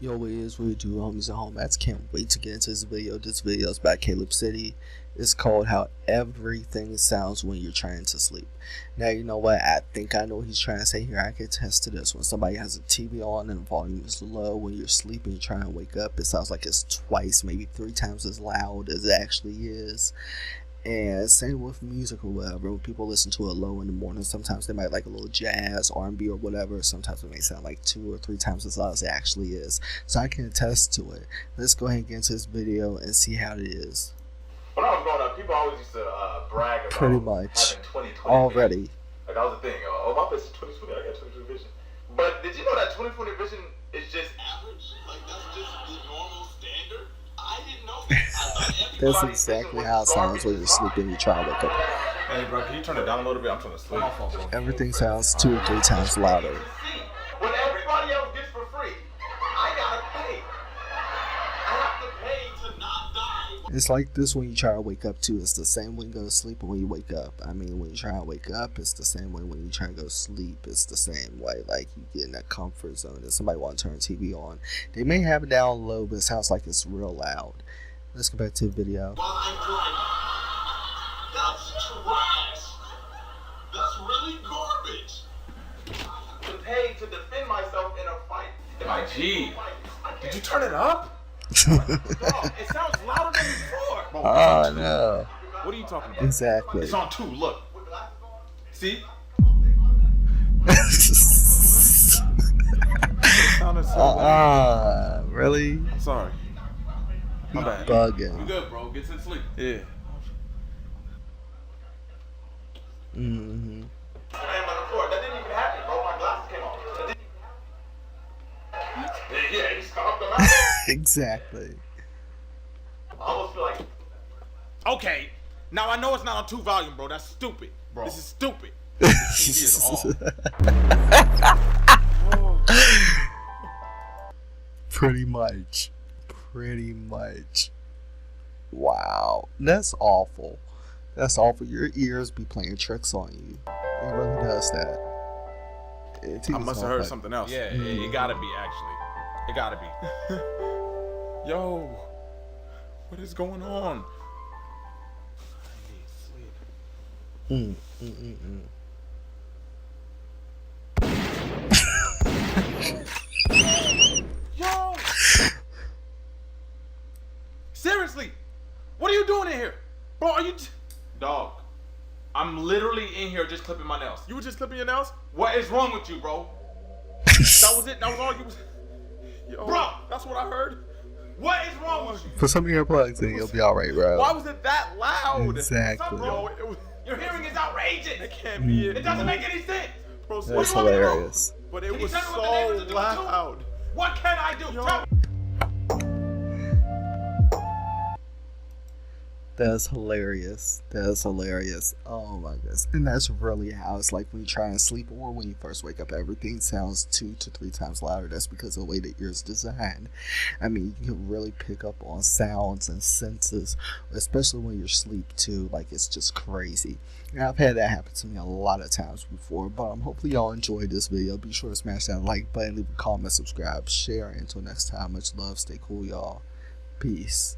Yo, what is what we do, homies and homies? Can't wait to get into this video. This video is by Caleb City. It's called How Everything Sounds When You're Trying to Sleep. Now, you know what? I think I know what he's trying to say here. I can attest to this. When somebody has a TV on and the volume is low, when you're sleeping, you're trying to wake up, it sounds like it's twice, maybe 3 times as loud as it actually is. And same with music or whatever. When people listen to it low in the morning, sometimes they might like a little jazz, R&B or whatever. Sometimes it may sound like 2 or 3 times as loud as it actually is. So I can attest to it. Let's go ahead and get into this video and see how it is. When I was growing up, people always used to brag about pretty much having 20/20 already. vision. Like, that was the thing. Oh, my face is 20/20. I got 20/20 vision. But did you know that 20/20 vision is just average? Like, that's just the normal standard? I didn't know that. That's exactly how it sounds when you're sleeping. You try to wake up. Hey, bro, can you turn it down a little bit? I'm trying to sleep. Everything sounds 2 or 3 times louder. When everybody else gets for free, I gotta pay. I have to pay to not die. It's like this when you try to wake up too. It's the same when you go to sleep and when you wake up. I mean, when you try to wake up, it's the same way when you try to go to sleep. It's the same way. Like, you get in that comfort zone and somebody want to turn TV on. They may have it down low, but it sounds like it's real loud. Let's go back to the video. While I'm driving. That's trash. That's really garbage. To pay to defend myself in a fight. My G, did you turn it up? Bro, it sounds louder than before. Bro, Oh no. what are you talking about? Exactly. It's on 2, look. See? Really? I'm sorry. You My bad. bugging. You good, bro? Get to sleep. Yeah. Mm-hmm. That didn't even happen, bro. My glasses came off. Yeah, he stomped them out. Exactly. I almost feel like. Okay, now I know it's not on 2 volume, bro. That's stupid. Bro. This is stupid. Pretty much. Pretty much. Wow. That's awful. That's awful. Your ears be playing tricks on you. It really does that. I must have heard something else. Yeah, it gotta be, actually. It gotta be. Yo, what is going on? I need sleep. Yo! Seriously, what are you doing in here? Bro, are you... Dog, I'm literally in here just clipping my nails. You were just clipping your nails? What is wrong with you, bro? That was it? That was all you was... Yo, bro, that's what I heard. What is wrong with you? Put some earplugs in, you'll be alright, bro. Why was it that loud? Exactly. Yo, your hearing is outrageous. It can't be it. It doesn't make any sense. Bro, That's hilarious. But it was so loud. What can I do? Yo. That's hilarious. That's hilarious. Oh my goodness. And that's really how it's like when you try and sleep or when you first wake up. Everything sounds 2 to 3 times louder. That's because of the way the ear's designed. I mean, you can really pick up on sounds and senses, especially when you're asleep too. Like, it's just crazy. And I've had that happen to me a lot of times before. But hopefully y'all enjoyed this video. Be sure to smash that like button, leave a comment, subscribe, share. Until next time, much love. Stay cool, y'all. Peace.